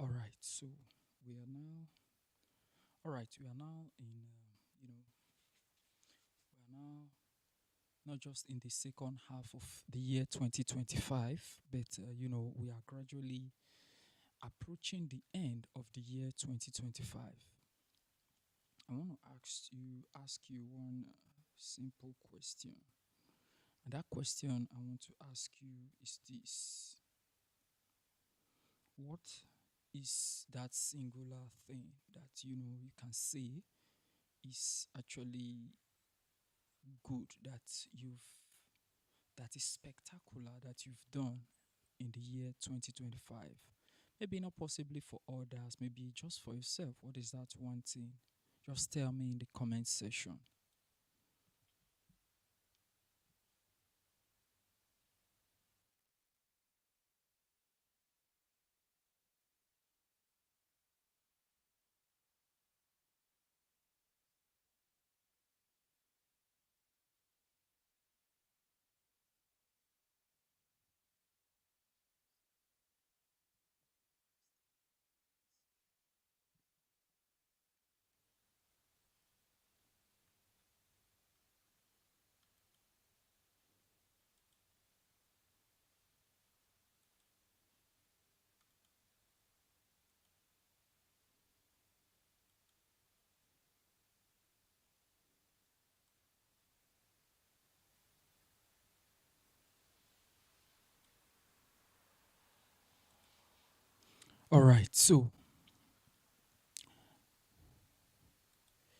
All right, so we are now. All right, we are now in. We are now not just in the second half of the year 2025, but we are gradually approaching the end of the year 2025. I want to ask you one simple question, and that question I want to ask you is this: What is that singular thing that you can say is actually good that is spectacular that you've done in the year 2025? Maybe not possibly for others, maybe just for yourself. What is that one thing? Just tell me in the comment section. All right, so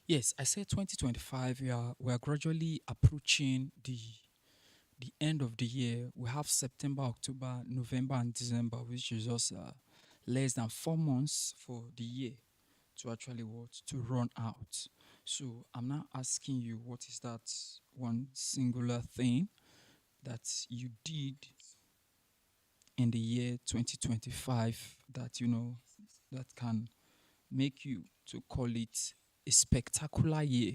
yes, I said 2025. We are gradually approaching the end of the year. We have September, October, November, and December, which is just less than 4 months for the year to actually what to run out. So I'm now asking you, what is that one singular thing that you did in the year 2025 that that can make you to call it a spectacular year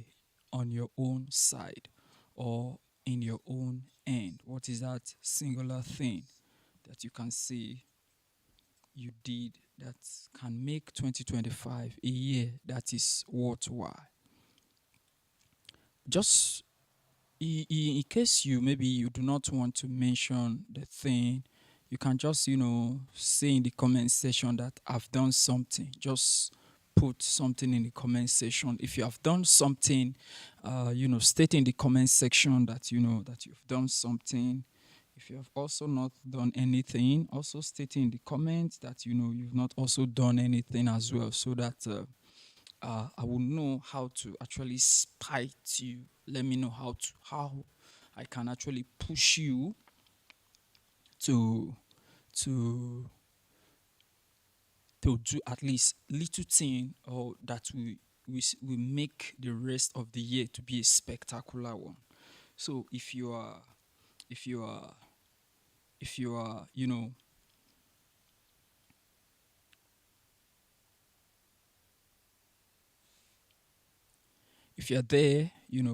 on your own side or in your own end? What is that singular thing that you can say you did that can make 2025 a year that is worthwhile? Just in case you do not want to mention the thing, you can just say in the comment section that I've done something. Just put something in the comment section. If you have done something, state in the comment section that that you've done something. If you have also not done anything, also state in the comments that you've not also done anything as well, so that I will know how to actually spite you. Let me know how I can actually push you to to to do at least little thing, or that we make the rest of the year to be a spectacular one. So if you are if you are if you're there,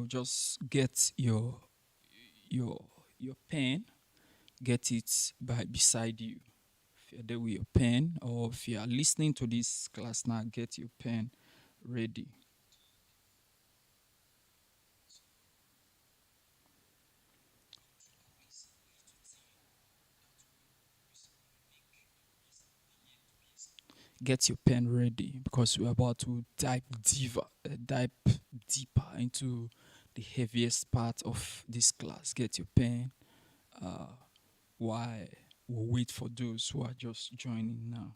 just get your your pen, get it by beside you. If you're there with your pen, or if you are listening to this class now, get your pen ready. Get your pen ready because we're about to dive deeper into the heaviest part of this class. Get your pen. Why we'll wait for those who are just joining now.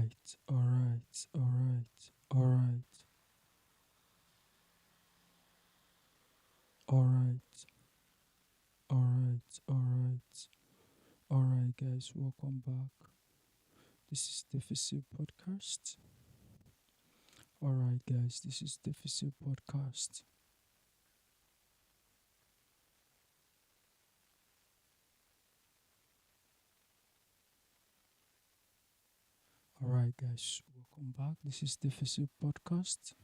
right, all right, all right, all right, all right, all right, all right, all right, guys. Welcome back. This is Deficit Podcast. All right, guys. This is Deficit Podcast. All right, guys. Welcome back. This is Deficit Podcast.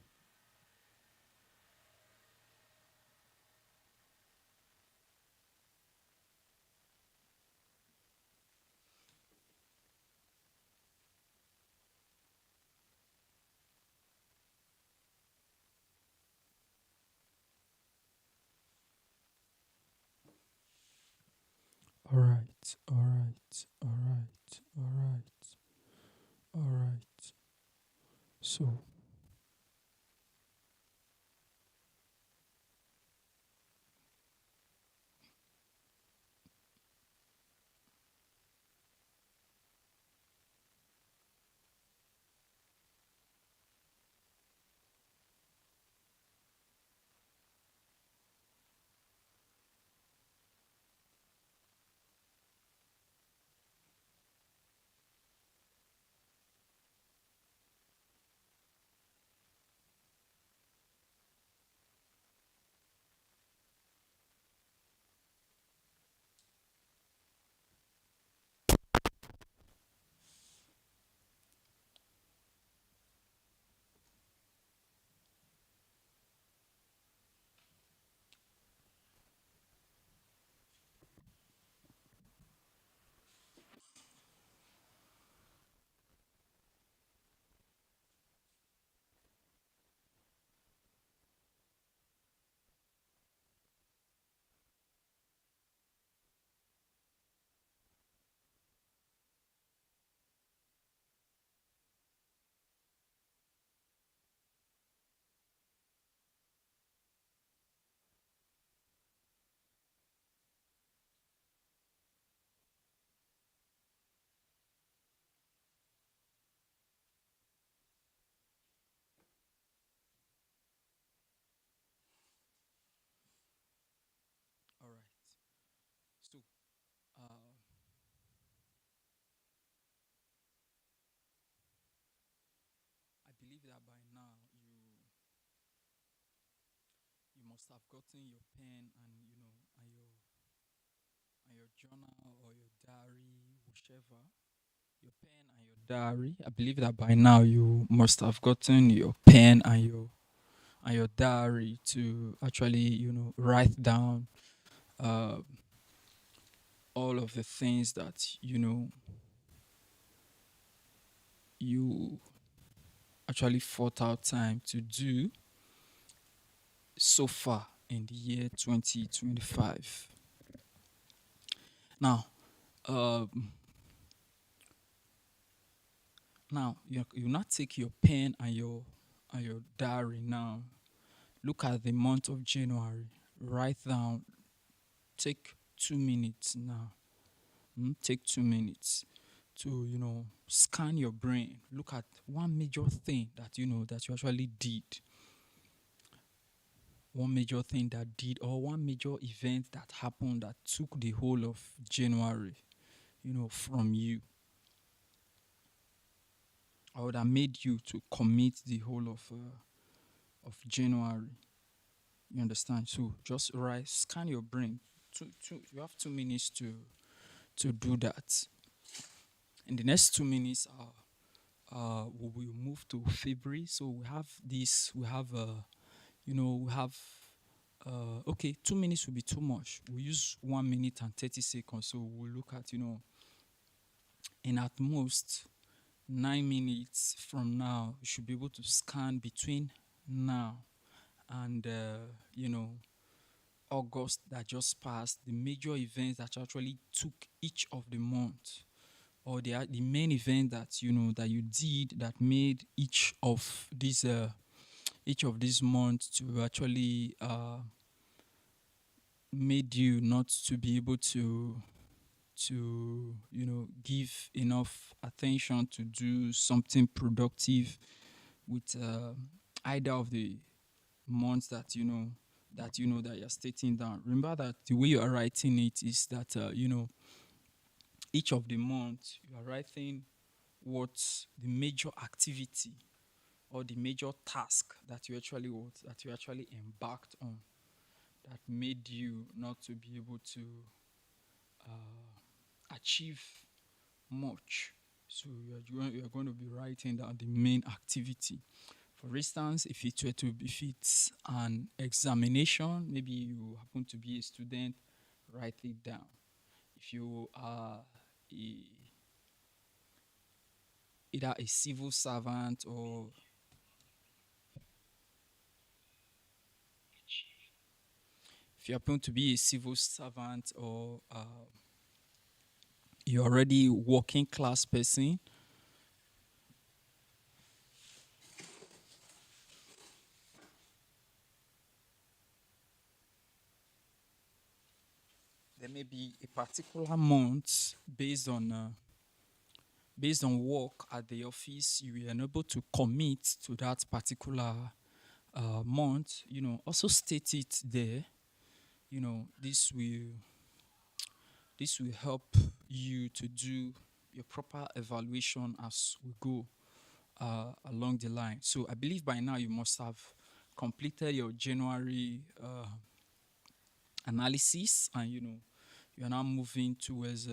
All right, all right, all right, all right, all right. So, all right. So, uh, I believe that by now you must have gotten your pen and and your journal or your diary, whichever. Your pen and your diary. I believe that by now you must have gotten your pen and your diary to actually write down uh, all of the things that you actually fought out time to do so far in the year 2025. Now, um, now you not take your pen and your diary now. Look at the month of January. Write down. Take 2 minutes now. Take 2 minutes to scan your brain. Look at one major thing that that you actually did. One major thing that did, or one major event that happened that took the whole of January, from you, or that made you to commit the whole of January. You understand? So just write, scan your brain. You have 2 minutes to do that. In the next 2 minutes, we will move to February. So we have this. We have we have. Okay, 2 minutes will be too much. We use 1 minute and 30 seconds. So we'll look at in at most 9 minutes from now, you should be able to scan between now and August that just passed, the major events that actually took each of the months, or the main event that that you did that made each of these months to actually made you not to be able to to give enough attention to do something productive with either of the months that that you're stating down. Remember that the way you are writing it is that each of the months you are writing what the major activity or the major task that you actually embarked on that made you not to be able to achieve much. So you're going to be writing down the main activity. For instance, if it's an examination, maybe you happen to be a student, write it down. If you are a, either a civil servant or if you happen to be a civil servant or you're already working class person, there may be a particular month based on work at the office you were unable to commit to that particular month. Also state it there. This will help you to do your proper evaluation as we go along the line. So I believe by now you must have completed your January analysis, and you are now moving towards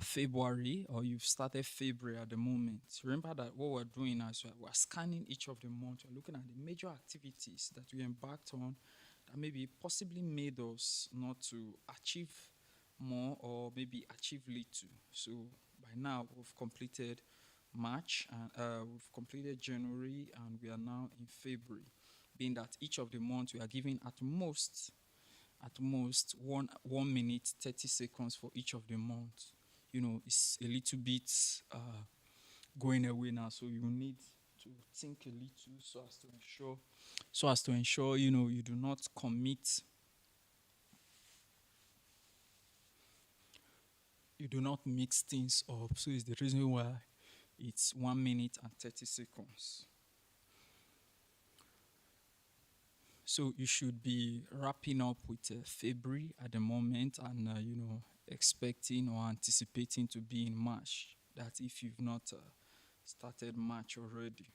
February, or you've started February at the moment. Remember that what we're doing is we're scanning each of the months. We're looking at the major activities that we embarked on that maybe possibly made us not to achieve more or maybe achieve little. So by now we've completed March and we've completed January, and we are now in February. Being that each of the months we are giving at most 1 minute 30 seconds for each of the months. It's a little bit going away now, so you need to think a little so as to ensure you do not commit, you do not mix things up. So it's the reason why it's 1 minute and 30 seconds. So you should be wrapping up with February at the moment, and expecting or anticipating to be in March. That if you've not started March already.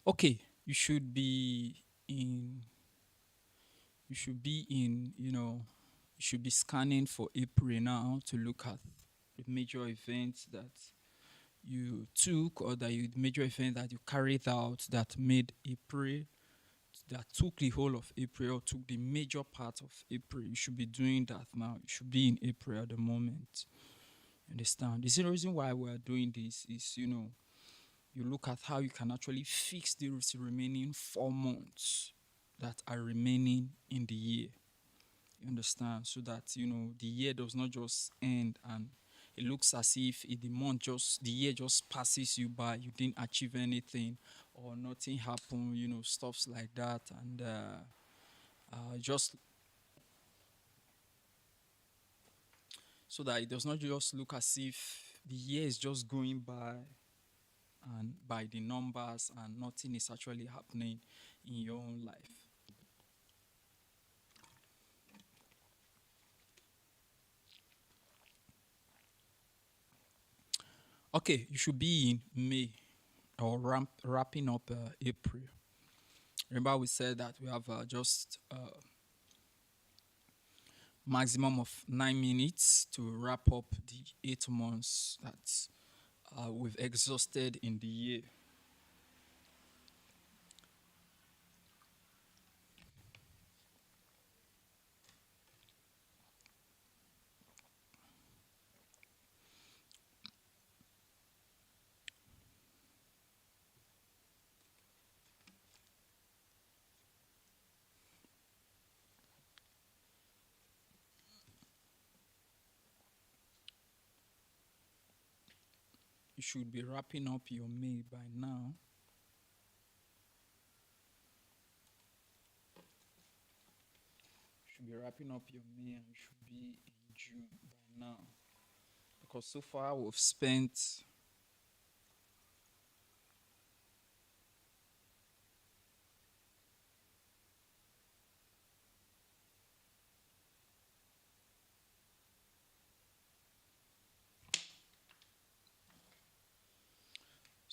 Okay, you should be in. You should be in. You should be scanning for April now to look at the major events that you took, or the major event that you carried out that made April, that took the whole of April, or took the major part of April. You should be doing that now. You should be in April at the moment. Understand? The reason why we're doing this is, you look at how you can actually fix the remaining 4 months that are remaining in the year. You understand? So that the year does not just end and it looks as if the year just passes you by. You didn't achieve anything or nothing happened. Stuffs like that, and just so that it does not just look as if the year is just going by and by the numbers and nothing is actually happening in your own life. Okay, you should be in May or wrapping up April. Remember, we said that we have just maximum of 9 minutes to wrap up the 8 months that we've exhausted in the year. You should be wrapping up your May by now. You should be wrapping up your May and you should be in June by now. Because so far we've spent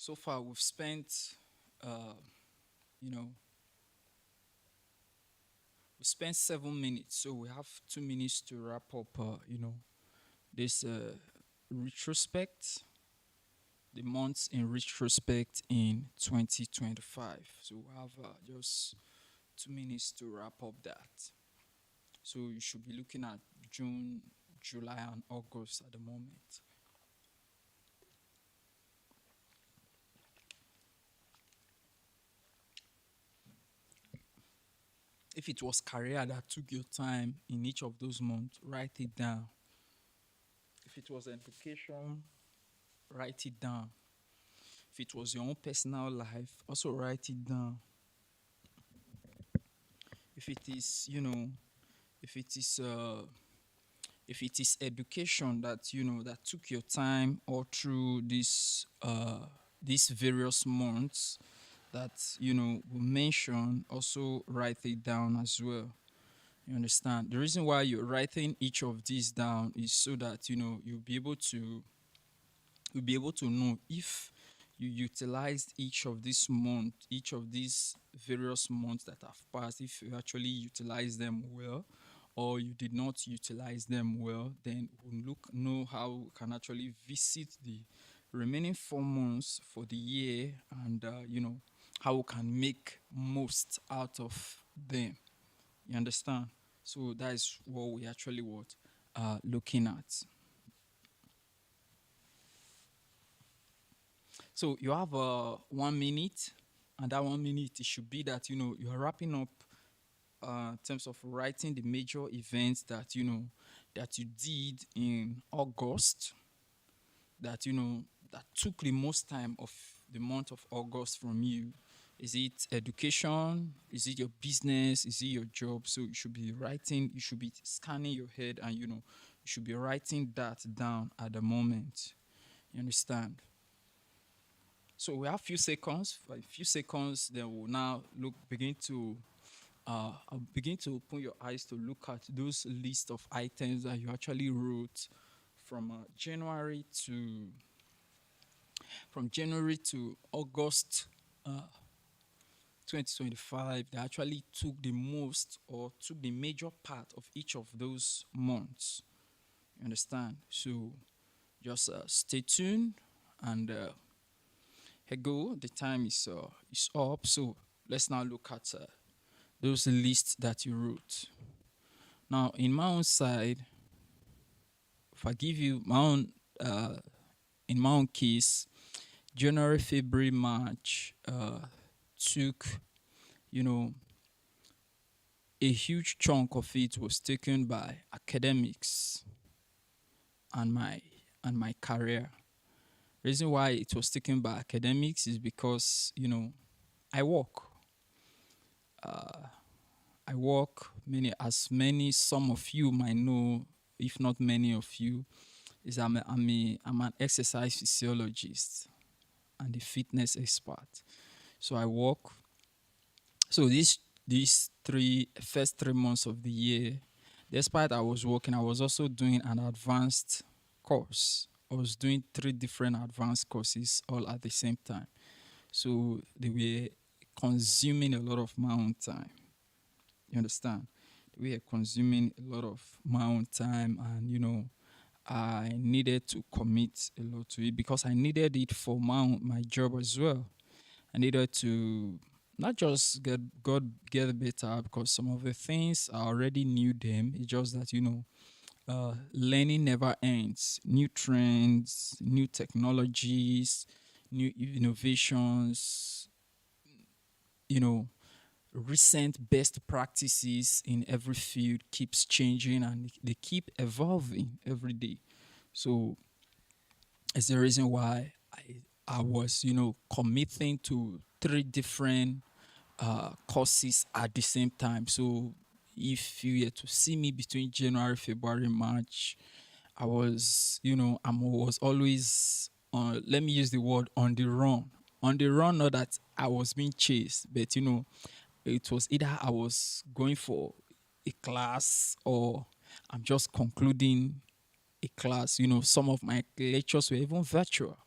so far we've spent uh, you know we spent 7 minutes, so we have 2 minutes to wrap up this retrospect, the months in retrospect in 2025. So we have just 2 minutes to wrap up that. So you should be looking at June, July, and August at the moment. If it was career that took your time in each of those months, write it down. If it was education, write it down. If it was your own personal life, also write it down. If it is, if it is if it is education that that took your time all through these various months that we mention, also write it down as well. You understand? The reason why you're writing each of these down is so that you'll be able to know if you utilized each of these various months that have passed, if you actually utilize them well or you did not utilize them well, then we'll know how we can actually visit the remaining 4 months for the year and how we can make most out of them. You understand? So that is what we actually what looking at. So you have 1 minute, and that 1 minute it should be that you are wrapping up in terms of writing the major events that that you did in August, that that took the most time of the month of August from you. Is it education? Is it your business? Is it your job? So you should be writing, you should be scanning your head and you should be writing that down at the moment. You understand? So we have few seconds. For a few seconds, then we'll now begin to open your eyes to look at those list of items that you actually wrote from January to August 2025. They actually took the most or took the major part of each of those months. You understand? So just stay tuned and here go. The time is up. So let's now look at those lists that you wrote. Now, in my own side, if I give you my own, in my own case, January, February, March took, you know, a huge chunk of it was taken by academics and my career. Reason why it was taken by academics is because I work. I work many some of you might know, if not many of you, is I'm an exercise physiologist and a fitness expert. So I work. So these three first 3 months of the year, despite I was working, I was also doing an advanced course. I was doing three different advanced courses all at the same time. So they were consuming a lot of my own time. You understand? were consuming a lot of my own time, and I needed to commit a lot to it because I needed it for my job as well. I needed to not just get better because some of the things I already knew them. It's just that learning never ends. New trends, new technologies, new innovations. You know, recent best practices in every field keeps changing and they keep evolving every day. So it's the reason why I was, committing to three different courses at the same time. So if you were to see me between January, February, March, I was always on, let me use the word on the run. On the run, not that I was being chased, but it was either I was going for a class or I'm just concluding a class. Some of my lectures were even virtual,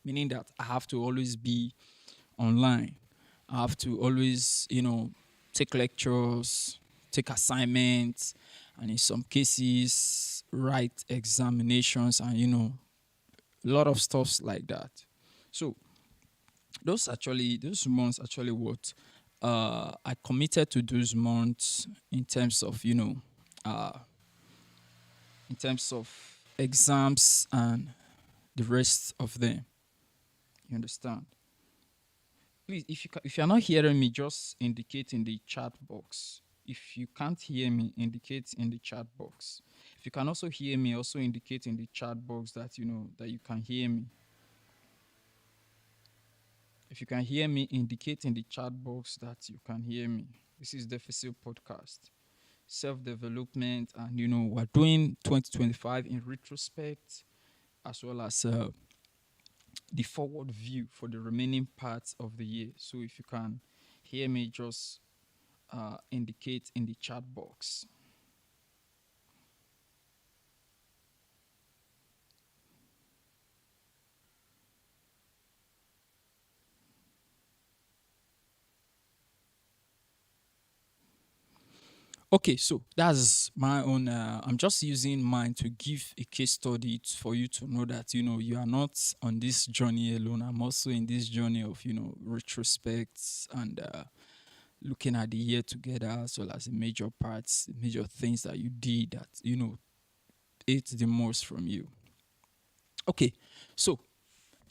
meaning that I have to always be online. I have to always, take lectures, take assignments, and in some cases, write examinations and, a lot of stuffs like that. So those months actually what I committed to those months in terms of, uh, in terms of exams and the rest of them. You understand? Please, if you're not hearing me, just indicate in the chat box. If you can't hear me, indicate in the chat box. If you can also hear me, also indicate in the chat box that that you can hear me. If you can hear me, indicate in the chat box that you can hear me. This is Deficit Podcast, self-development, and we're doing 2025 in retrospect, as well as the forward view for the remaining parts of the year. So if you can hear me, just indicate in the chat box. Okay, so that's my own. I'm just using mine to give a case study for you to know that you are not on this journey alone. I'm also in this journey of retrospects and looking at the year together, as well as the major parts, major things that you did that ate the most from you. Okay, so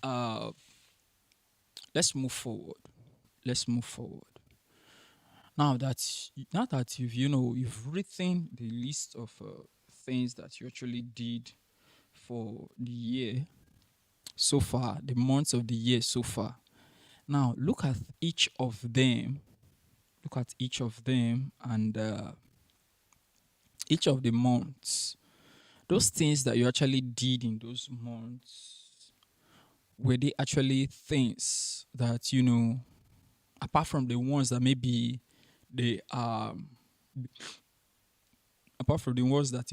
uh, let's move forward. Let's move forward. Now that you've written the list of things that you actually did for the year so far, the months of the year so far. Now look at each of them. Look at each of them and each of the months. Those things that you actually did in those months, were they actually things that apart from the ones that maybe they are apart from the ones that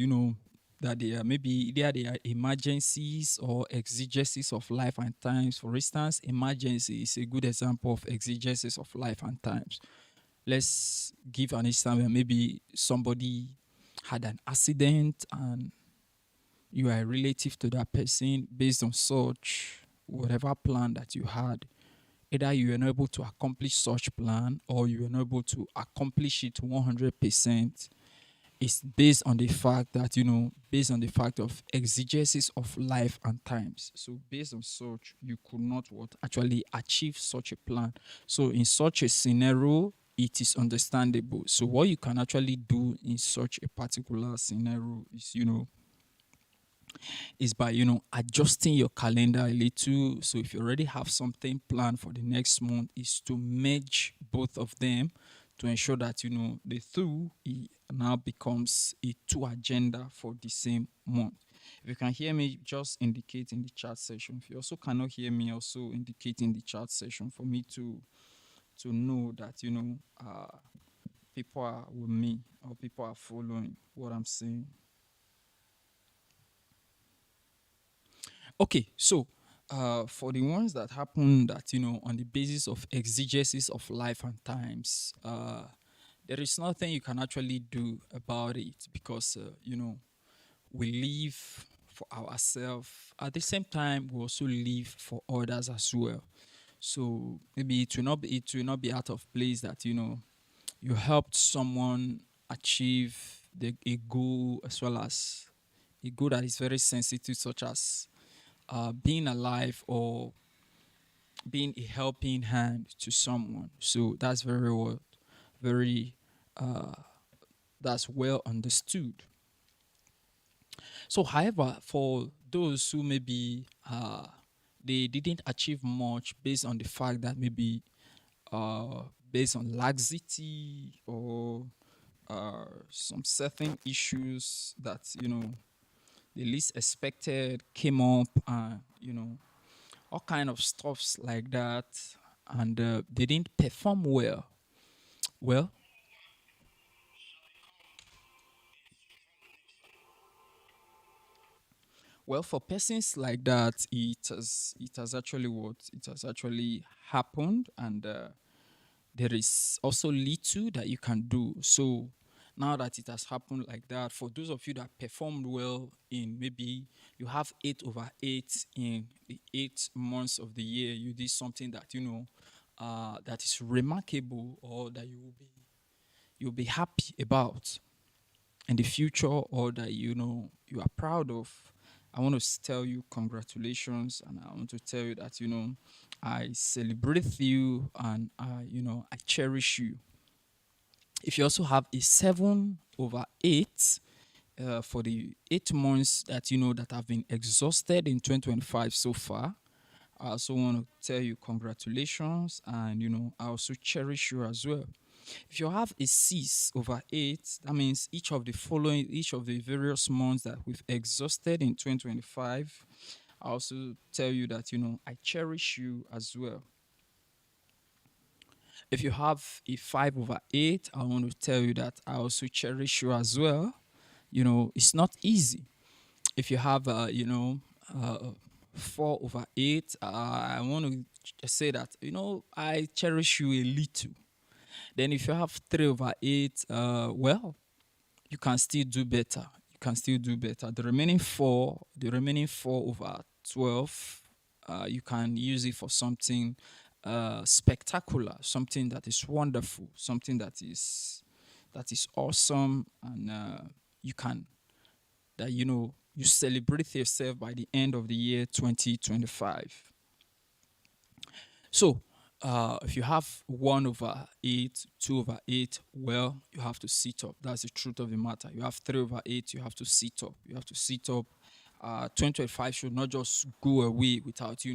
that they are maybe they are emergencies or exigencies of life and times. For instance, emergency is a good example of exigencies of life and times. Let's give an example. Maybe somebody had an accident and you are a relative to that person. Based on such, whatever plan that you had, either you were not able to accomplish such plan or you were not able to accomplish it 100%. It's based on the fact that based on the fact of exigencies of life and times. So based on such, you could not what actually achieve such a plan. So in such a scenario, it is understandable. So what you can actually do in such a particular scenario is by adjusting your calendar a little. So if you already have something planned for the next month, is to merge both of them to ensure that the two now becomes a two agenda for the same month. If you can hear me, just indicate in the chat section. If you also cannot hear me, also indicate in the chat section for me to know that people are with me or people are following what I'm saying. Okay, so for the ones that happen that on the basis of exigencies of life and times, there is nothing you can actually do about it because we live for ourselves. At the same time, we also live for others as well. So maybe it will not be out of place that you helped someone achieve a goal, as well as a goal that is very sensitive, such as being alive or being a helping hand to someone. So that's very uh, that's well understood. So, however, for those who maybe they didn't achieve much based on the fact that maybe based on laxity or some certain issues that the least expected came up, and all kind of stuffs like that, and they didn't perform well. Well, well, for persons like that, it has actually happened, and there is also little that you can do. So now that it has happened like that, for those of you that performed well in, maybe you have 8/8 in the 8 months of the year, you did something that that is remarkable, or that you'll be happy about in the future, or that you are proud of. I want to tell you congratulations, and I want to tell you that I celebrate you, and I cherish you. If you also have a 7/8 for the 8 months that that have been exhausted in 2025 so far, I also want to tell you congratulations, and I also cherish you as well. If you have a 6/8, that means each of the various months that we've exhausted in 2025, I also tell you that I cherish you as well. If you have a 5/8, I want to tell you that I also cherish you as well. It's not easy. If you have uh 4/8, I want to say that I cherish you a little. Then if you have 3/8, well, you can still do better. You can still do better. The remaining four over 12, you can use it for something spectacular, something that is wonderful, something that is awesome, and you can that you celebrate yourself by the end of the year 2025. So, if you have 1/8, 2/8, well, you have to sit up. That's the truth of the matter. You have 3/8, you have to sit up. You have to sit up. 2025 should not just go away without,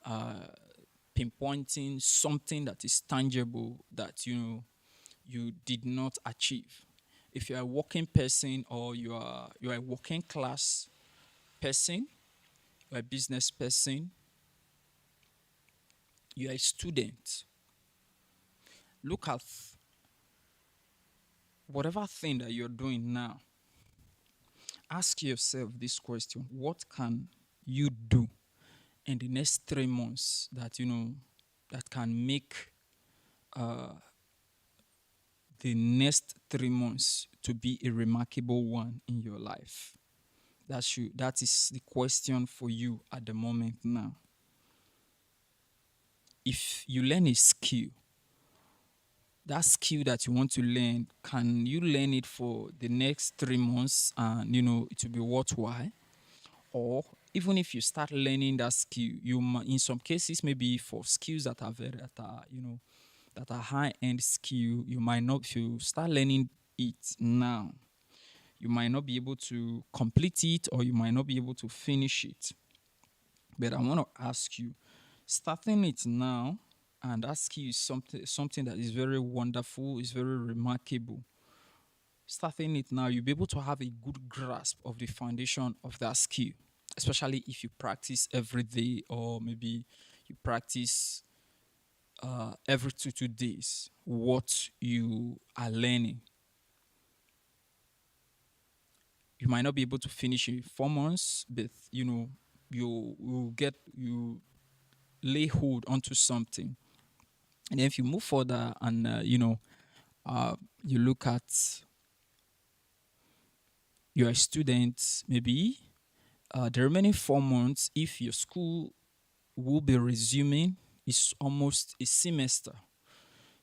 uh, pinpointing something that is tangible that, you did not achieve. If you're a working person, or you're a working class person, you're a business person, you're a student, look at whatever thing that you're doing now. Ask yourself this question: what can you do in the next 3 months that that can make uh, the next 3 months to be a remarkable one in your life? That is the question for you at the moment now. If you learn a skill, that skill that you want to learn, can you learn it for the next 3 months, and it will be worthwhile? Or even if you start learning that skill, in some cases, maybe for skills that are very that are high end skill, you might not, if you start learning it now, you might not be able to complete it, or you might not be able to finish it. But I want to ask you, starting it now and that skill is something that is very wonderful, is very remarkable. Starting it now, you'll be able to have a good grasp of the foundation of that skill, especially if you practice every day, or maybe you practice every 2 days what you are learning. You might not be able to finish in 4 months, but you will get you lay hold onto something. And then if you move further, and You look at you're a student, maybe the remaining 4 months, if your school will be resuming, is almost a semester.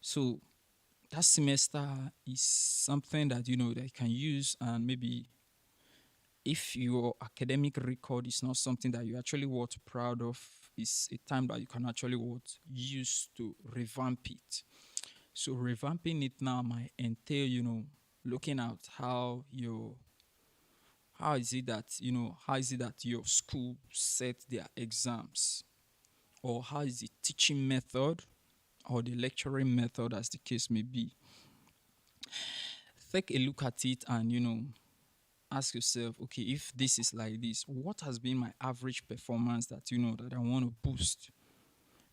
So that semester is something that that you can use, and maybe if your academic record is not something that you actually what proud of, is a time that you can actually what use to revamp it. So revamping it now might entail, looking at how is it that your school set their exams, or how is the teaching method or the lecturing method, as the case may be. Take a look at it and ask yourself, okay, if this is like this, what has been my average performance that that I want to boost?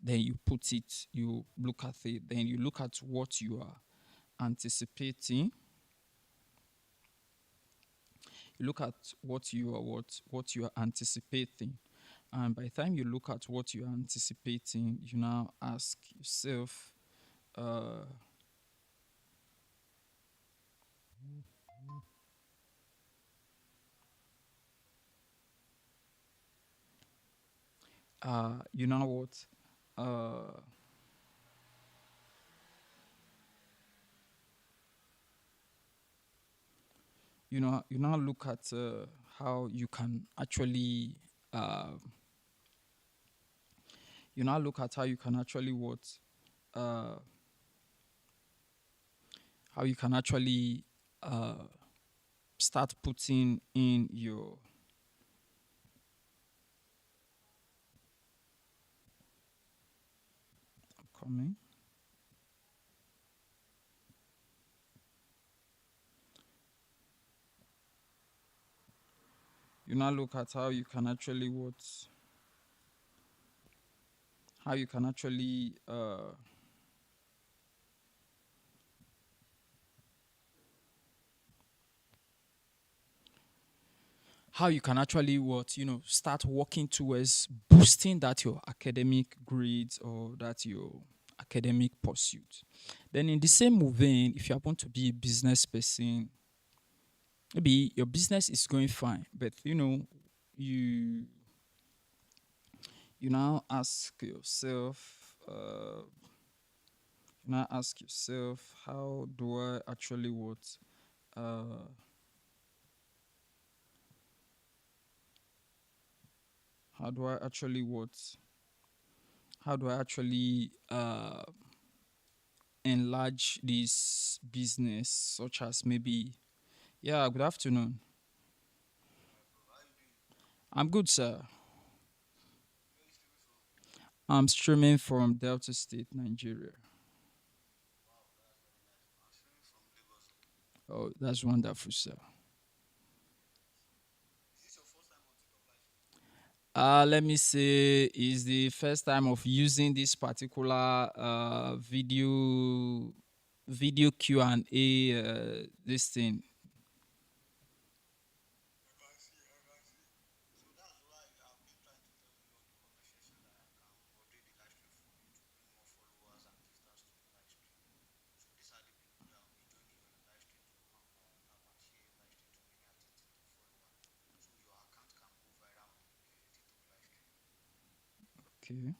Then you put it, you look at it, then you look at what you are anticipating. You look at what you are anticipating. And by the time you look at what you are anticipating, you now ask yourself, uh, you know what? Uh, you now look at how you can actually uh, you now look at how you can actually what uh, how you can actually uh, start putting in your coming. You now look at how you can actually what how you can actually how you can actually what start working towards boosting that your academic grades or that your academic pursuit. Then in the same vein, if you happen to be a business person, maybe your business is going fine, but you you now ask yourself how do I actually uh how do I actually how do I actually enlarge this business, such as maybe, yeah, good afternoon. I'm good, sir. I'm streaming from Delta State, Nigeria. Oh, that's wonderful, sir. Let me say, is the first time of using this particular video Q&A this thing. Okay.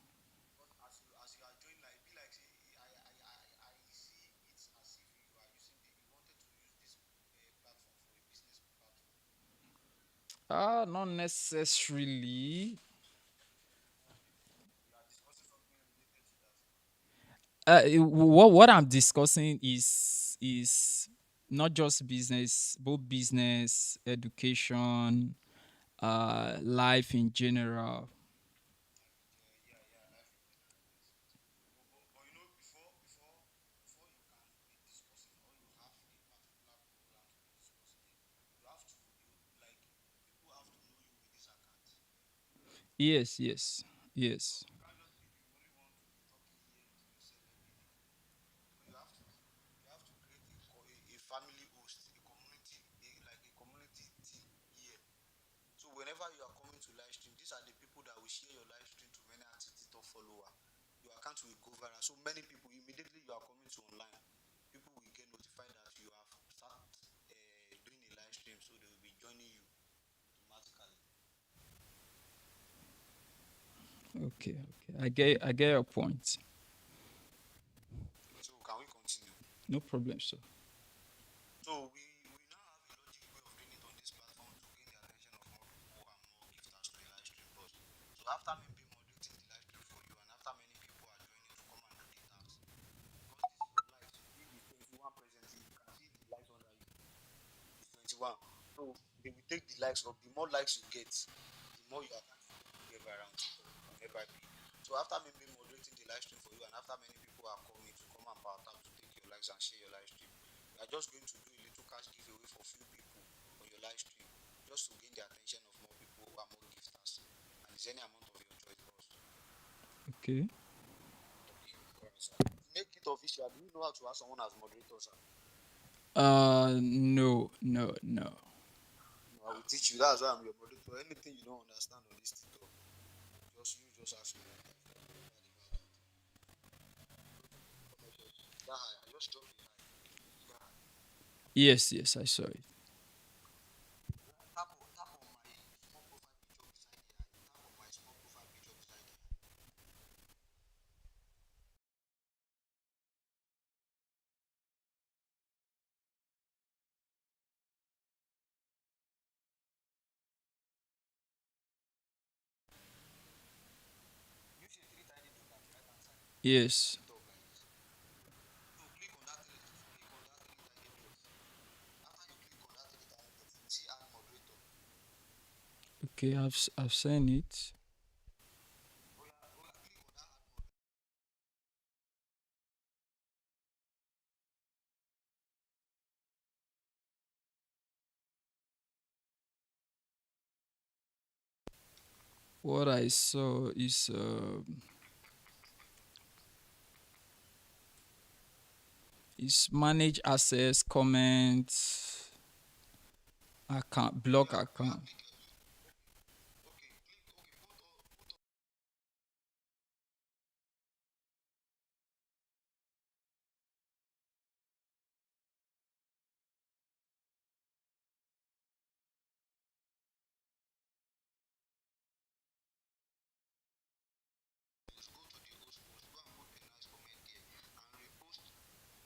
Not necessarily. What I'm discussing is not just business, both business, education, life in general. Yes, yes, yes. Okay, okay. I get your point. So can we continue? No problem, sir. So we now have a logic way of doing it on this platform to gain the attention of more people and more gifters to the live stream. But so after me be moderating the live stream for you, and after many people are joining to come and do the task, because this is your live, if it's 21 presently, you can see the likes under you. It's 21. So they will take the likes up. The more likes you get, the more you are likely to get around on FIP. So after me be moderating the live stream for you, and after many people are coming to come and power tap to take your likes and share your live stream, we are just going to do a little cash giveaway for few people on your live stream, just to gain the attention of more people who are more gifters. And it's any amount of your choice, boss. Okay. Okay, alright, sir. Make it official. Do you know how to ask someone as moderator, sir? No, no, no. No, I will teach you. That's why I'm your moderator. Anything you don't understand on this TikTok, just ask me later. If you're not bad about that. Comment section. That high. I just dropped the high. See that high. Yes, yes, I saw it. Tap on my small profile picture beside the high. Tap on my small profile picture beside the high. You see three tiny dots at the right hand side of Yes. the talk like this. So click on that click on that three tiny dots. After you click on that three tiny dots, you see add moderator. Okay, I've seen it. Oh yeah, click on that add moderator. What I saw is manage access, comments, account, block Oh yeah, account. click okay, click okay, put go to the host post, go and put a nice comment there and repost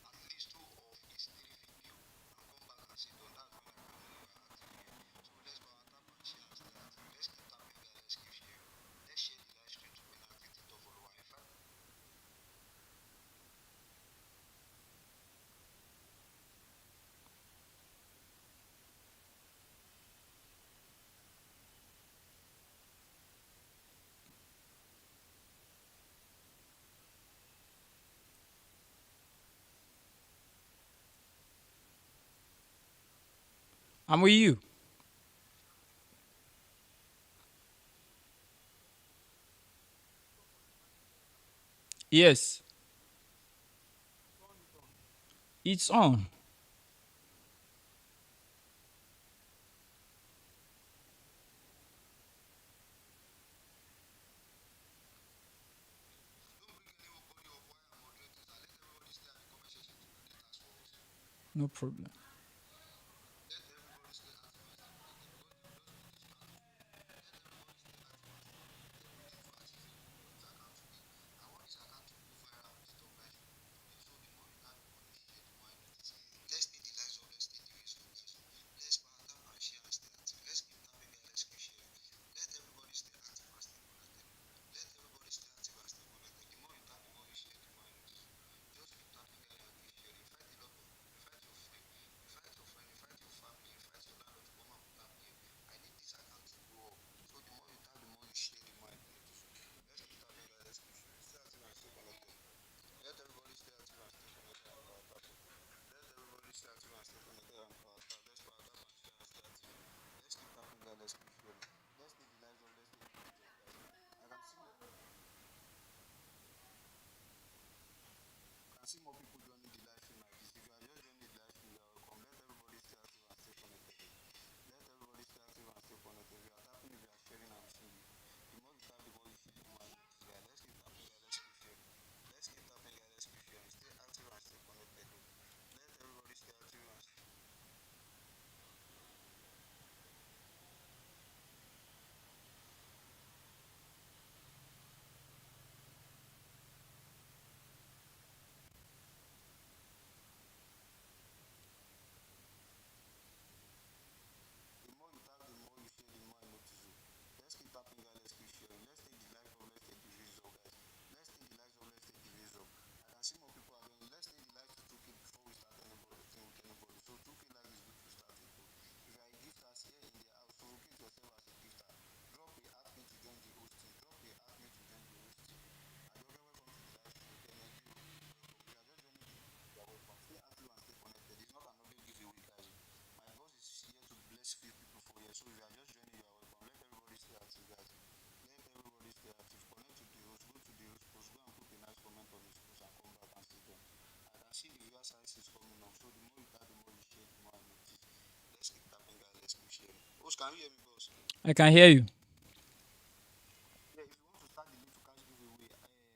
at least two of his three video and come back and sit down. That's when I can know you are active here. So let's power tap and share and stay active. Let's keep tapping guys, let's keep sharing. Let's share the live stream to penalty TikTok follower. In fact, I'm with you. Yes, turn it on. it's on. Don't bring anybody up while I'm moderating. Let everybody stay at the comment section to do the task for us. No problem. Let everybody stay active and stay connected because they will just be distracted. Let everybody stay active and stay connected. We need to achieve a goal. What is account to be? And what is account to go viral on TikTok live stream? So the more you tap, the more you share, the more I notice. Let's take the lives up, let's take the race up, guys. Let's power tap and share and stay active. Let's keep tapping, guys. Let's keep sharing. Let everybody stay active and stay connected. Let everybody stay active and stay connected. The more you tap, the more you share, the more I notice. Just keep tapping, guys, and keep sharing. Invite a lot of people. Invite your friend. So if you are just joining, you are welcome. Let everybody stay active, guys. Let everybody stay active. Connect to the host. Go to the host post. Go and put a nice comment on his post and come back and see them. I can see the viewer size is coming up. So the more you type, the more you share, the more I notice. Let's keep tapping, guys. Let's keep sharing. Host, can you hear me, boss? I Yeah, can if hear you you. want to start the link to cash giveaway, are you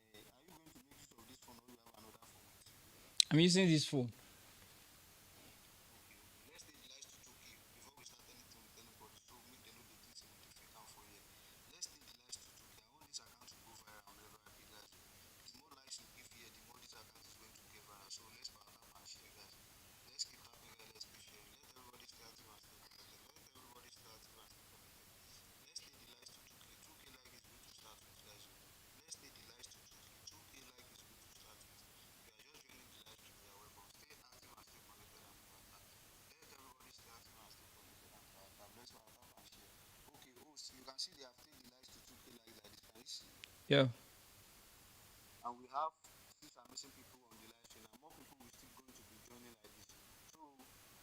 going to make use of this phone or you have another phone with you? I'm using this phone. Okay, okay. Let's take the lights to 2K before we start anything with anybody. So make them know the things with the fake and for here. Let's take the lights to 2K. I want this account to go viral whenever I pay, guys. The more likes you give here, the more this account is going to get viral. So let's power tap and share, guys. Let's keep tapping, guys. Let's keep sharing. Let everybody stay active and stay connected. Let everybody stay active and stay connected. Let's take the lights to 2K. 2K like is good to start with, guys. Let's take the lights to 2K. 2K like is good to start with. If you are just joining the live stream, you are welcome. Stay active and stay connected and power tap. Let everybody stay active and stay connected and power tap. Let's power tap and share. Okay, host, you can see they have taken the lights to 2K like this. Can you see? Yeah. And we have six amazing people on the live stream, and more people will still going to be joining like this. So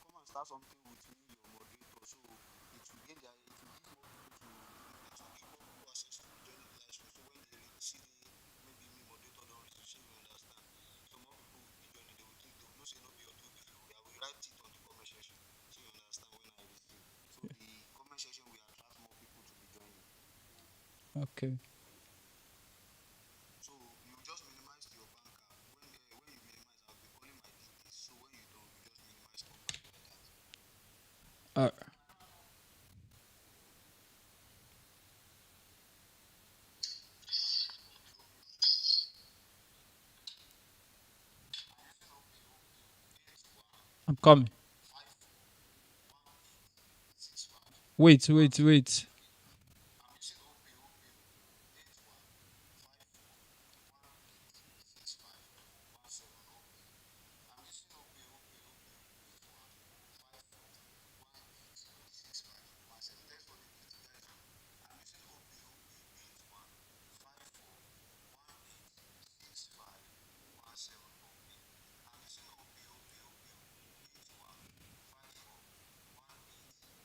come and start something with me, your moderator. So it will gain their, it will give more people to, it will give more people access to joining the live stream. So when they see the maybe me moderator don't receive, you understand. So more people will be joining. They will think they will not say no be audio video. I will write it on the comment section. So you understand when I receive. So the comment section will attract more people to be joining. Okay. So you just minimize your bank app. When you minimize, I'll be calling my details. So when you don't, you just minimize, come back like that. Uh, I'm coming. Wait, wait, wait. I'm using OPO 8154186517 I'm using OPO 8154186517. Thanks for the gift, guys. I'm using OPO 8154186517. I'm using OPO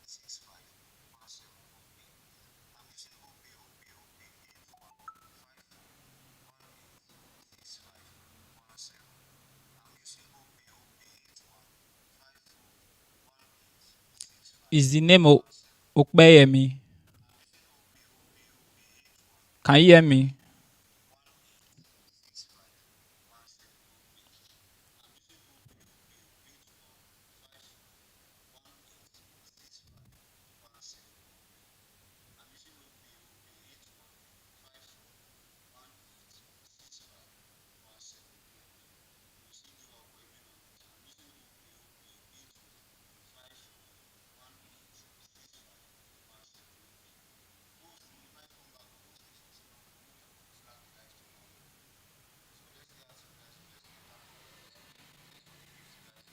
8154186517. I'm using OPO 8154186517. I'm using OPO 8154186517. Is the name Okpeyemi? I'm using OPO 81 Can you hear me? 186517. I'm using OPO 8154186517. I'm using OPO 8154186517. You see the work we're doing on this. I'm using OPO 8154186517. Host, you might come back. Host is also not coming. Make them start the live stream already. So let's stay active, guys. Let's keep tapping, guys. Let's keep sharing. Thanks for the gift, guys.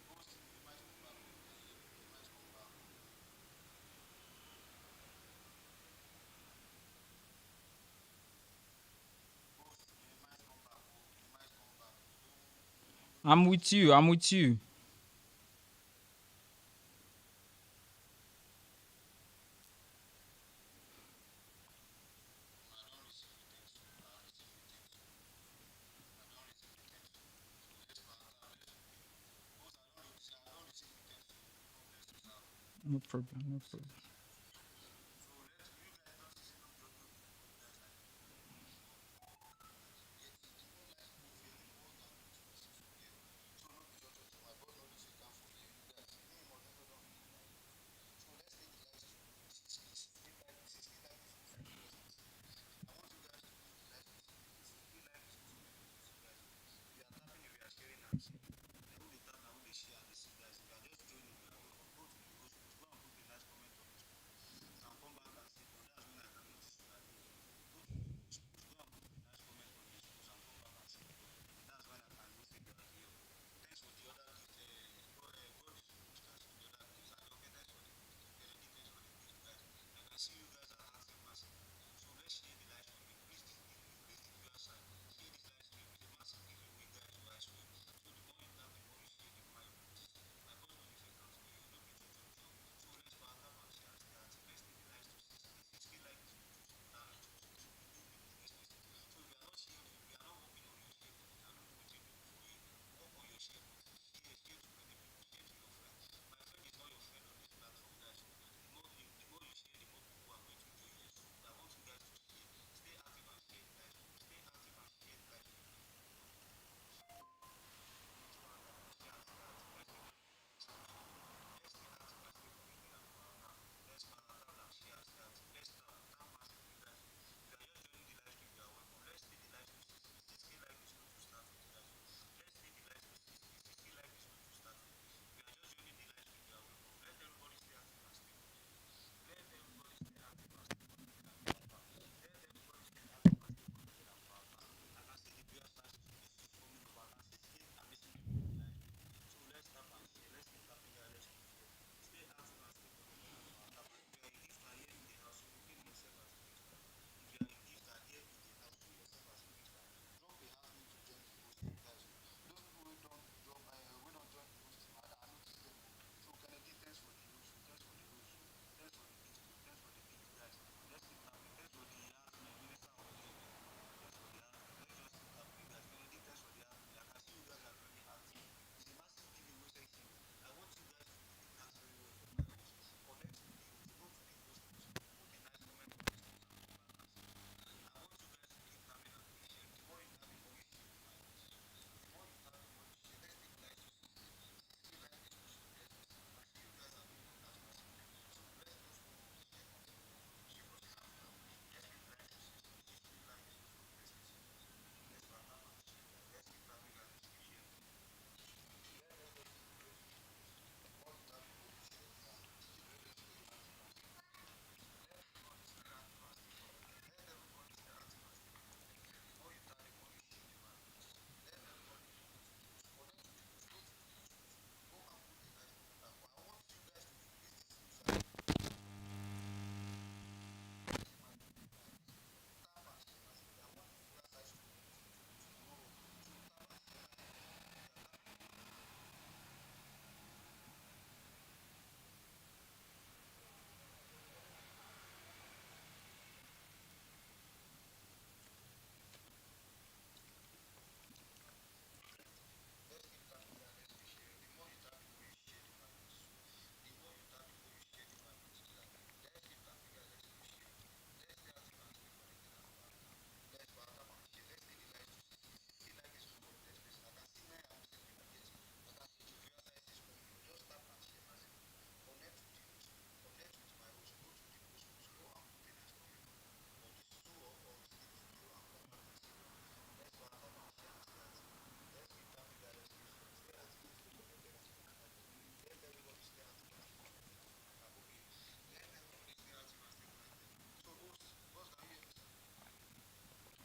Host, you might come back. Oh, can you hear me? You might come back. Oh. Host, you might come back. Oh, you might come back. Oh, don't I'm leave with this. you. I'm with you. I don't receive it. Thanks to I receive it. Thanks to I don't receive it. Thanks to So let's power tap. Let's open. Host, I don't receive it. Thanks to no bless you, sir. No problem. No problem. So let you guys don't see no be audio video for you guys like this. Yet the more likes you give here, the more you are going to receive from here. So no be so my boss not the fake am for here. You guys, me moderator don't feel like it. So let's take the likes to 6K. 6K like is good for me personally. I want you guys to push the likes to 6K. 6K like is good for me to see guys. If you are tapping, if you are sharing and see. Now who they tap, now who they share and they see guys. If you are just joining, you are welcome. Go to the host post. Go and put a nice comment on this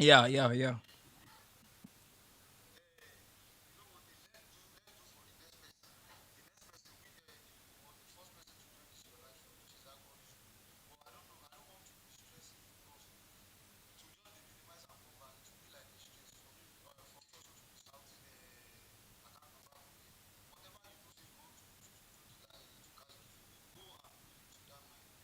Yeah, yeah, yeah. You know what? Let's do for the next person. The next person, we you was the first person to join this your live show, which is actually true. But I don't know. I don't want to be stressing you because to just dey minimize and come back, it will be like a stress for me. For me also to be shouting account number for you. Whatever you know, say you want to catch the show, go and do it with that mind.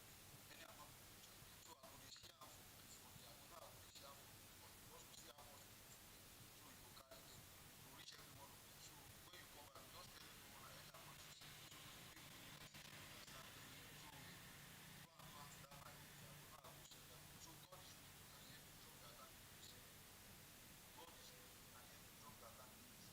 Any amount people join. So I go dey share am for the I go know I go dey share for everybody because we see how much people today. So you go carry them, you go reach every one of them. So when you come back, just tell everyone any amount you see. So people will be like, you understand? So go and do am to that my page. I go know I go send am. So God is good. You can hear me drop that and please. God is good. You can hear me drop that and please.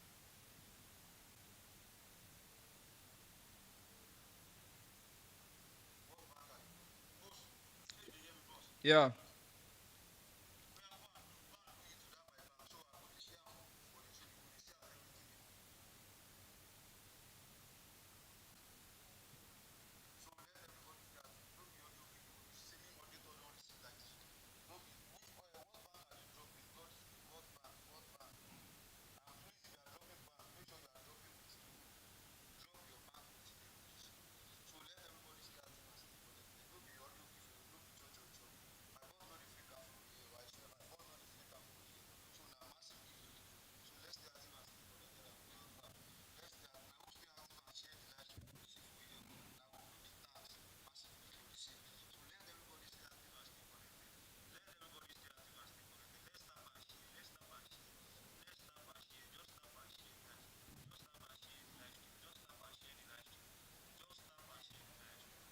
What bank are you from? Boss, say you dey hear me, boss. Yeah. Oya go and do it to that my bank. So I go dey share am for you. So you go dey see as everything dey go. So let everybody stay active. No be audio video. You see me monitor don receive like this. No be what bank are you dropping? God is good. What bank? What bank? And please, if you are dropping bank, make sure you are dropping with name. Drop your bank with name, please. So let everybody stay active and stay connected. No be audio video. No be cho cho cho. My boss no dey fake am for here. I swear, my boss no dey fake am for here. So na massive giveaway. So let's stay active and stay connected and build back. Let's stay active. I hope stay active and share the live stream. See for here. Now we go do the task massively for the same. So let everybody stay active and stay connected. Let everybody stay active and stay connected. Let's tap and share. Let's tap and share. Let's tap and share. Just tap and share, guys. Just tap and share the live stream. Just tap and share the live stream. Just tap and share the live stream.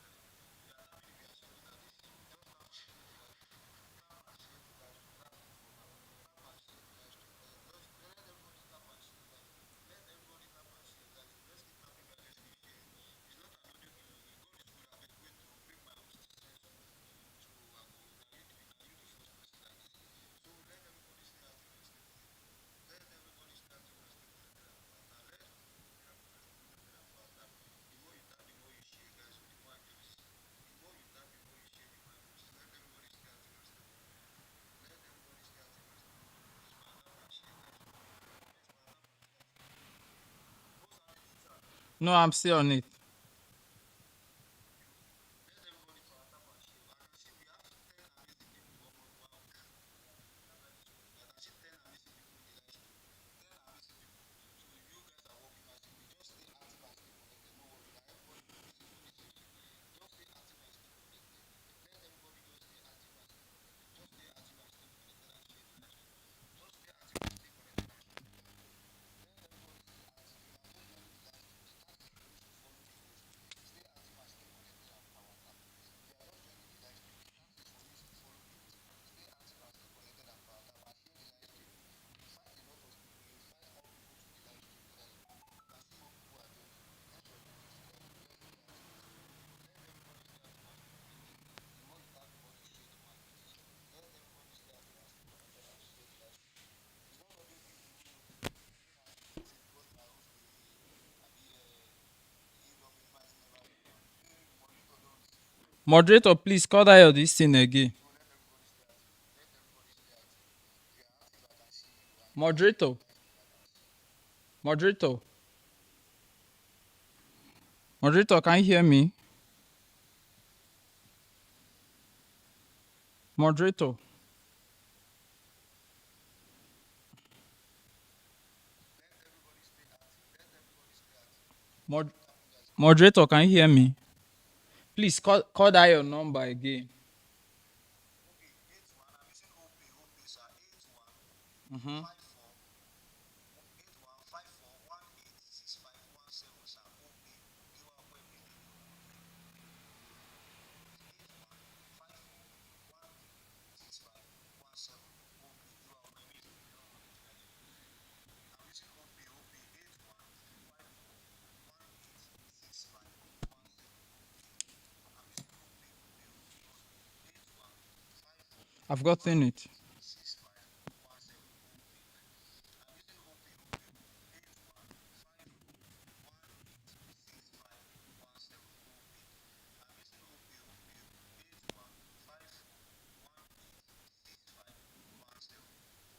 We are tapping if you are sharing that this. Just tap and share the live stream. Tap and share the live stream. That's it for now. Tap and share the live stream. Just let everybody tap and share, guys. Let everybody tap and share, guys. Let's keep tapping, guys. Let's keep sharing. It's not an audio giveaway. God is good. I beg wait to make my host send something. So I go. Now you the first person that is here. So let everybody stay active and stay connected. Let everybody stay active and stay connected and faster. Let's do it connected and faster. The more you tap, the more you share, guys. So the more I get this. The more you tap, the more you share, the more I get this. Let everybody stay active and stay connected. Let everybody stay active and stay connected. Let's tap and share, guys. Let's tap and stay active. Both are the sir. No, I'm still on it. Okay, okay. Let everybody tap and share. I can see we have 10 amazing people. Wow. I can see 10 amazing people in the live stream. 10 amazing people. So you guys are working massively. Just stay active and stay connected. No worry. Now everybody will be busy for this session. Just stay active and stay connected. Let everybody just stay active and stay connected. Just stay active and stay connected and share the live stream. Just stay active and stay connected and share the live stream. Let everybody stay active. You are just joining the live stream. The task is for you to follow the host. Stay active and stay connected and power tap. If you are just joining the live stream, the task is for you to follow the host. Stay active and stay connected and power tap and share the live stream. Invite a lot of people. Invite more people to the live stream so that you can see more people are joining. Let your people stay active. Let's stay active and stay connected. Let everybody stay active and stay connected. The more you tap, the more you share, the more I get it. Let everybody stay active and stay connected and share the live stream. It's not audio giveaway. Me now I dey think because my host dey abi he don minimize never do am. The monitor don receive phone. Moderator, please call that your this thing again. So let everybody stay active. Let everybody stay active. If you are active, I can see you. And if you are sharing Moderator, the live stream, I can see you. moderator, moderator, can you hear me? Moderator, Let everybody stay active. Let everybody stay active. Let's mod, keep tapping, guys. moderator, can you hear me? Please call that your number again. Okay, 81. I'm using OP, sir. 81 Mm-hmm. 54 81 54 186517, sir. OP. Give up web in the 81 54 186517. OP. Give up web in the I'm using OP 81 54 186517. OP. I'm using OP 81 54 I've gotten it. 186517. OP. I'm using OP 81 54 186517. OP. I'm using OP 81 54 186517.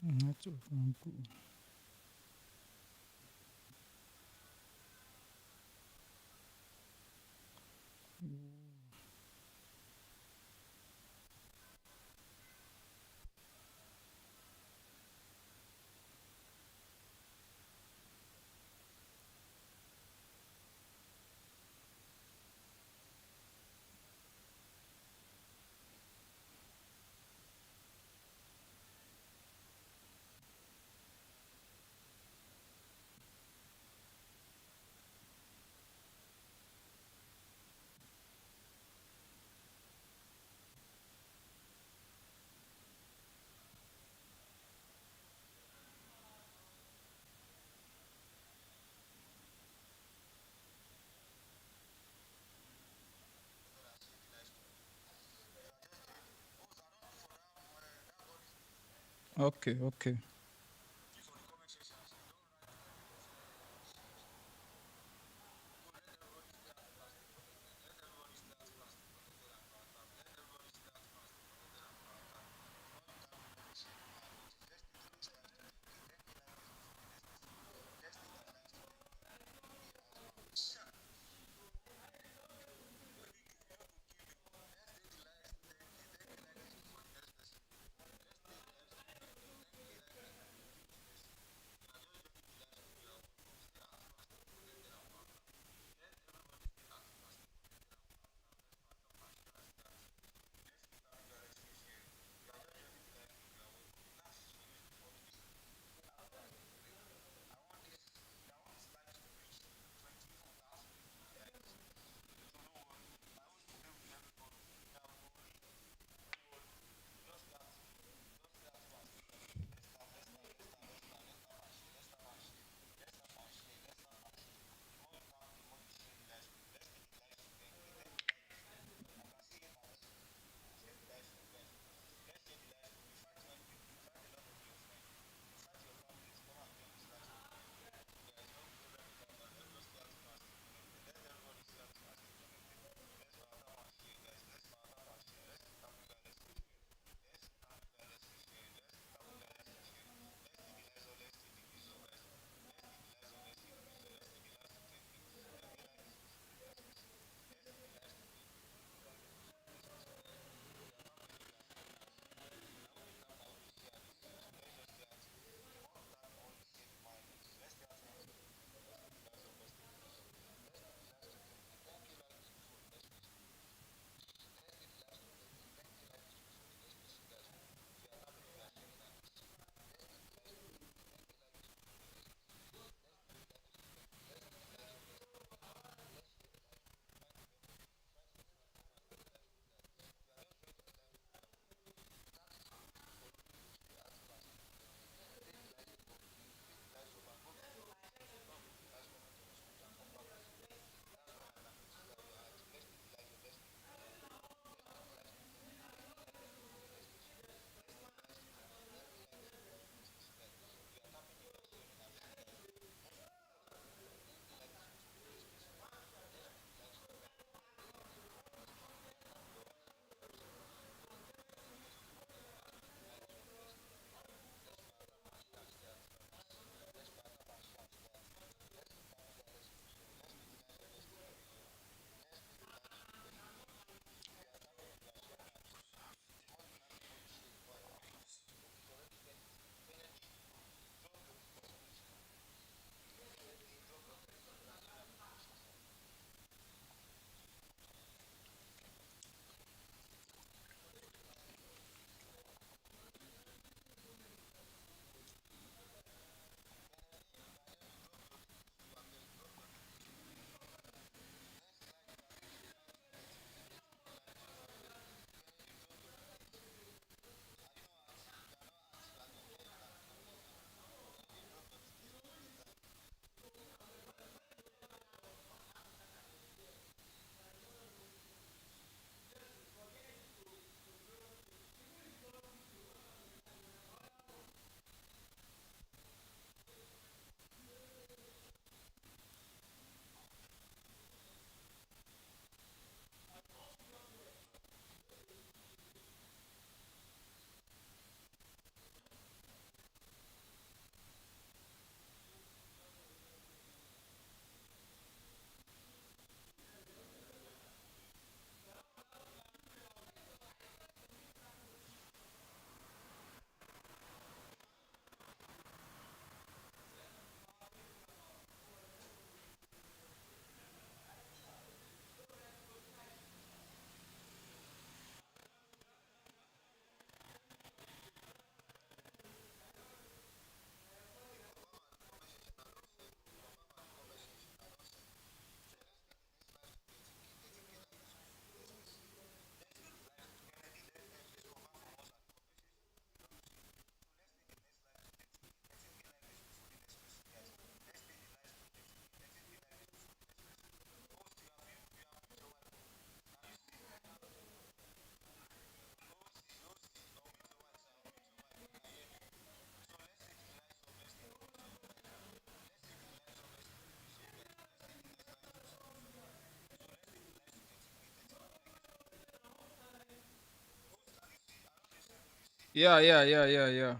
Network and go. Okay, okay. Yeah, yeah, yeah, yeah, yeah.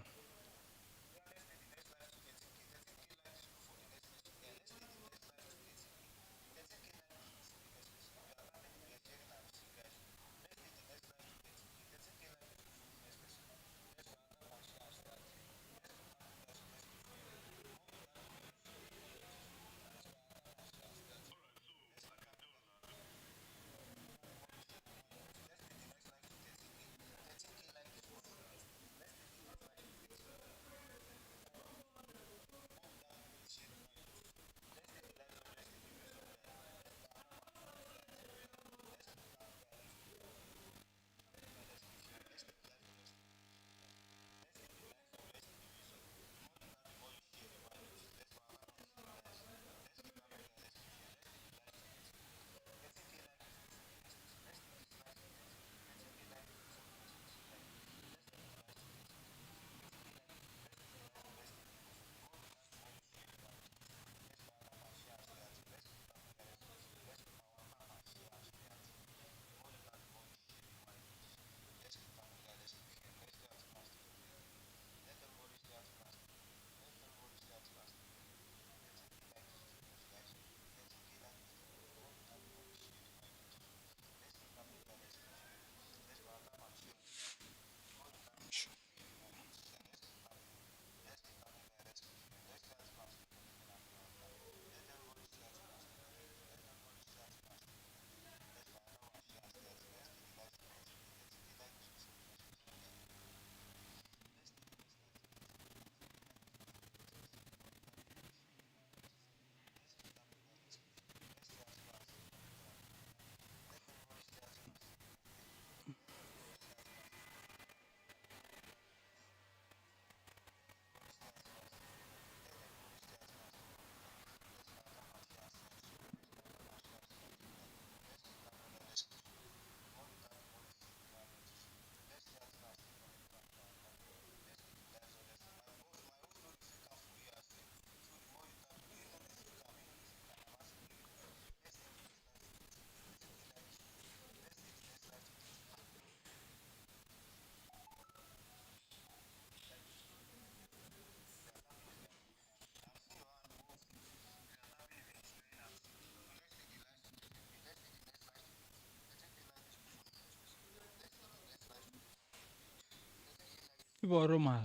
People are Roma.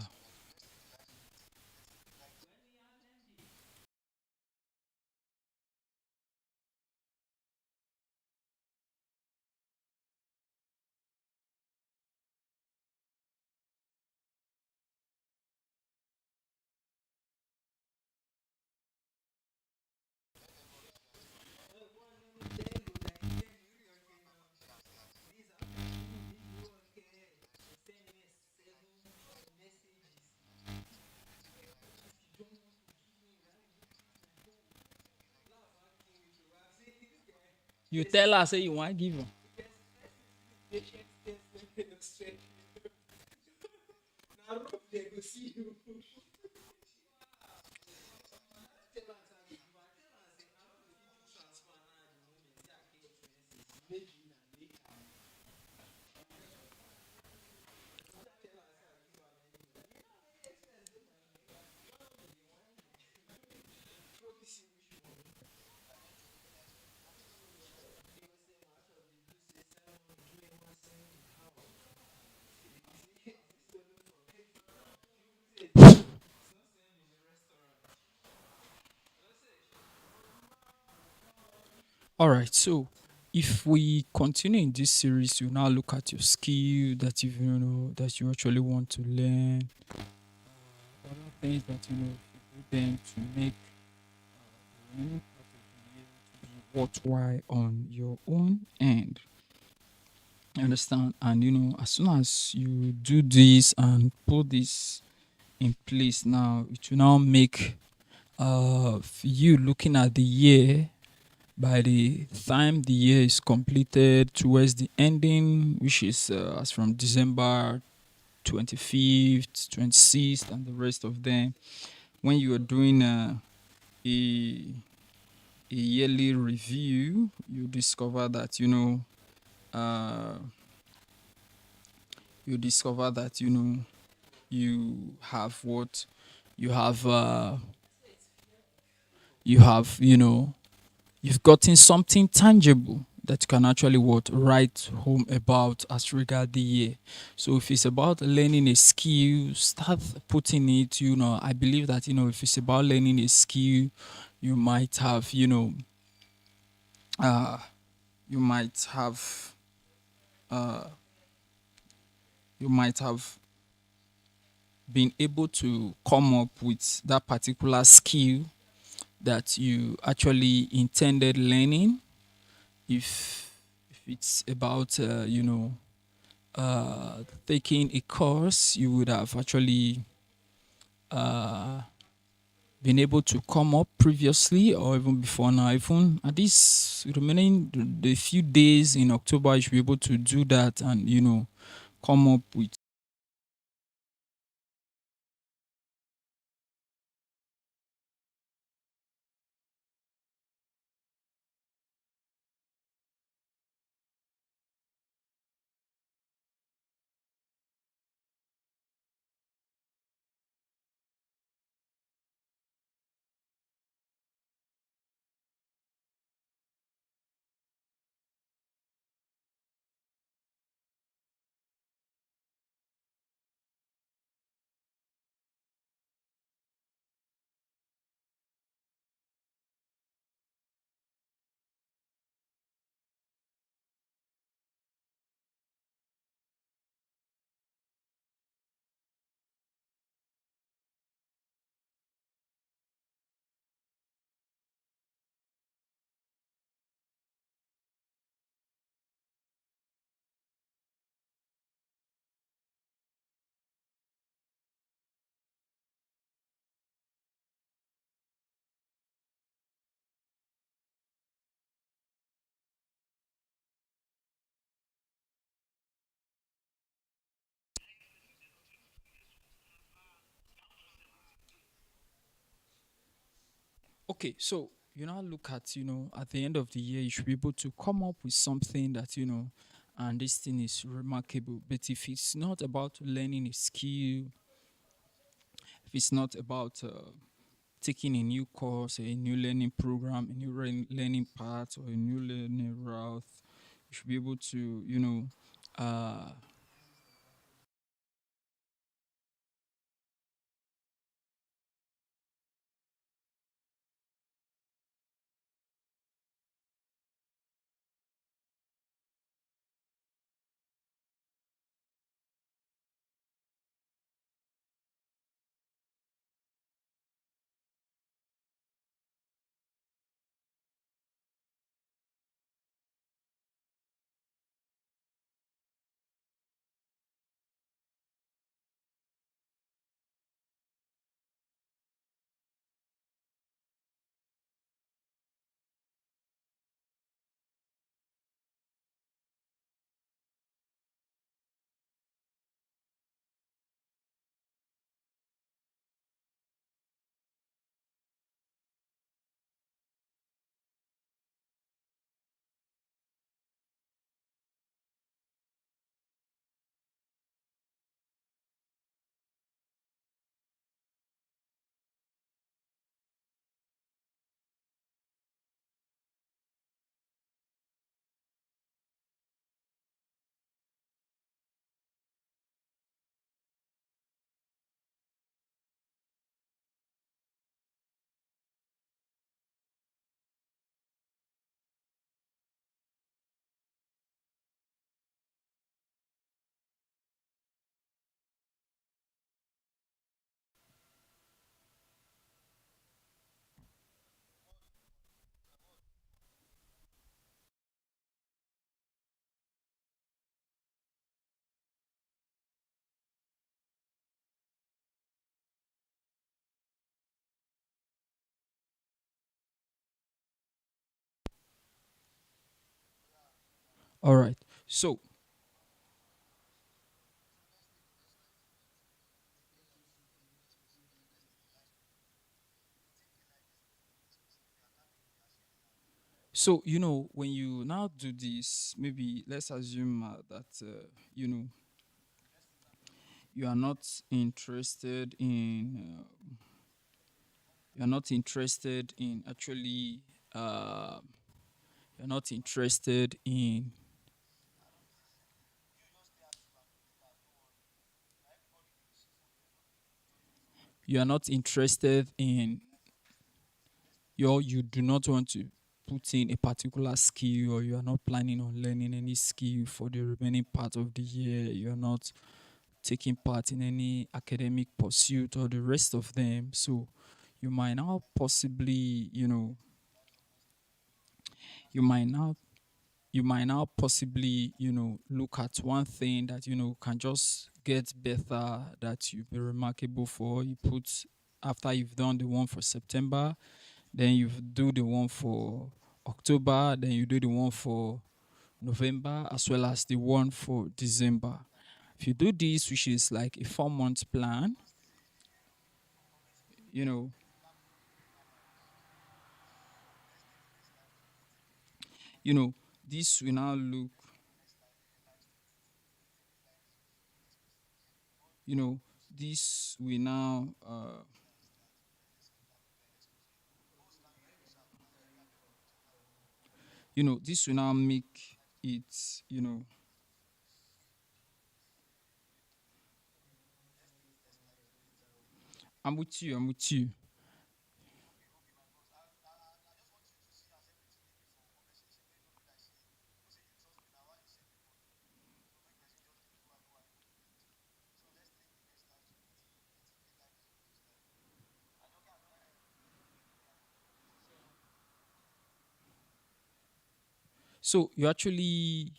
You tell her say you want give her. All right, so if we continue in this series, you now look at your skill that you know that you actually want to learn, other things that you do them to make learning worthwhile on your own end. You understand? And as soon as you do this and put this in place now, it will now make you looking at the year. By the time the year is completed towards the ending, which is as from December 25th, 26th, and the rest of them, when you are doing a yearly review, you discover that uh, you discover that You have what? You have you have, you've gotten something tangible that you can actually what write home about as regard the year. So if it's about learning a skill, start putting it. I believe that if it's about learning a skill, you might have uh you might have uh you might have been able to come up with that particular skill that you actually intended learning. If it's about taking a course, you would have actually uh, been able to come up previously or even before now. Even at this remaining the few days in October, you should be able to do that and come up with. Okay, so you now look at at the end of the year, you should be able to come up with something that and this thing is remarkable. But if it's not about learning a skill, if it's not about taking a new course, a new learning program, a new learning path, or a new learning route, you should be able to, uh, all right. So when you now do this, maybe let's assume that you know you are not interested in you're not interested in actually uh, you're not interested in you are not interested in you do not want to put in a particular skill, or you are not planning on learning any skill for the remaining part of the year. You're not taking part in any academic pursuit or the rest of them. So you might now possibly, you might now you might now possibly, look at one thing that can just get better, that you be remarkable for. You put After you've done the one for September, then you do the one for October, then you do the one for November, as well as the one for December. If you do this, which is like a 4 month plan, you know, you know, this will now look, you know, this will now, this will now make it, I'm with you, I'm with you. So you actually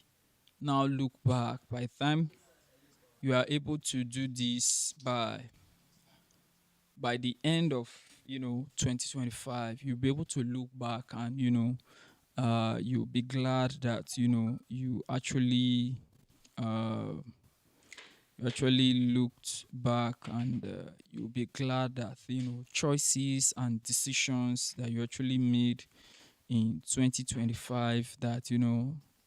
now look back by the time you are able to do this by the end of 2025. You'll be able to look back, and you'll be glad that uh you actually looked back, and you'll be glad that choices and decisions that you actually made in 2025, that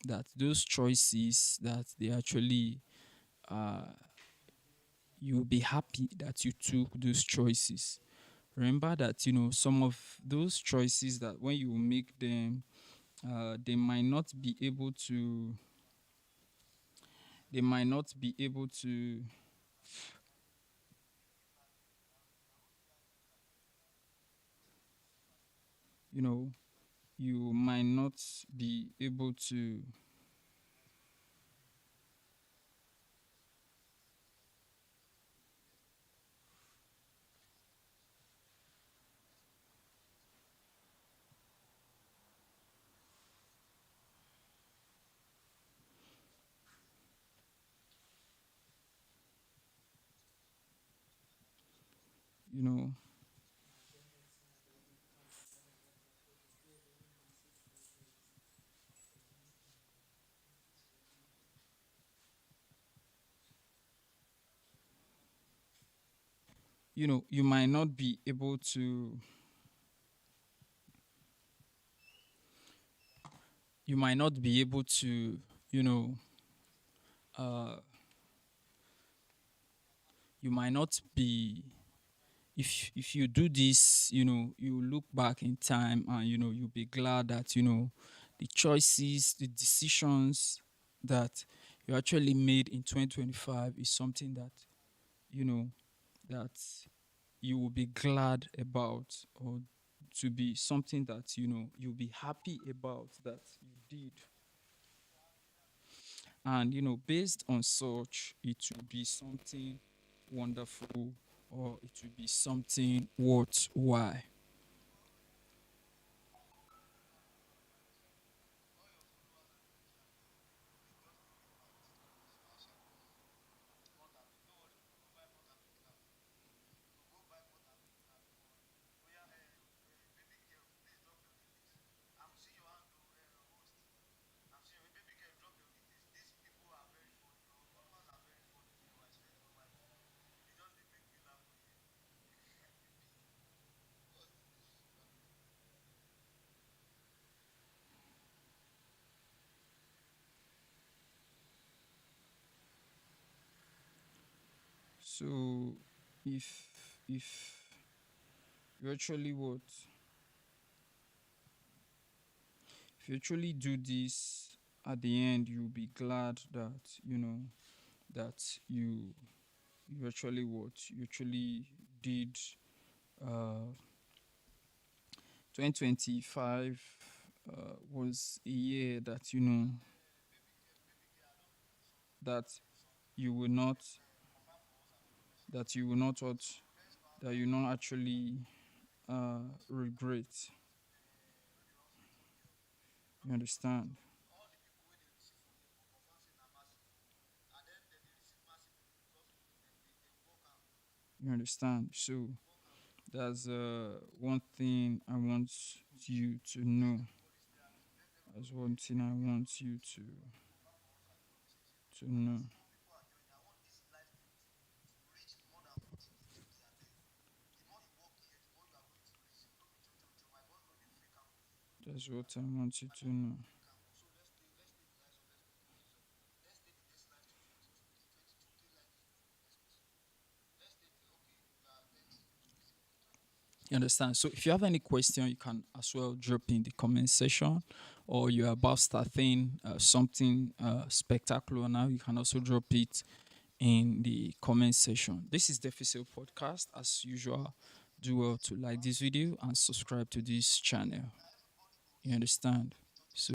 that those choices, that they actually uh you'll be happy that you took those choices. Remember that some of those choices, that when you make them, they might not be able to they might not be able to you know you might not be able to you know you might not be able to you might not be able to you know uh you might not be if you do this, you look back in time, and you'll be glad that the choices, the decisions that you actually made in 2025 is something that you know that you will be glad about, or to be something that you'll be happy about that you did. And based on such, it will be something wonderful, or it will be something worthwhile. So if you actually what if you actually do this at the end, you'll be glad that that you actually what you actually did. 2025 was a year that that you will not that you will not what that you not actually regret. You understand? You understand? So that's one thing I want you to know. That's one thing I want you to know. That's what I want you to know. You understand? So if you have any question, you can as well drop in the comment section, or you're about starting something spectacular now, you can also drop it in the comment section. This is the Defisil Podcast. As usual, do well to like this video and subscribe to this channel. You understand?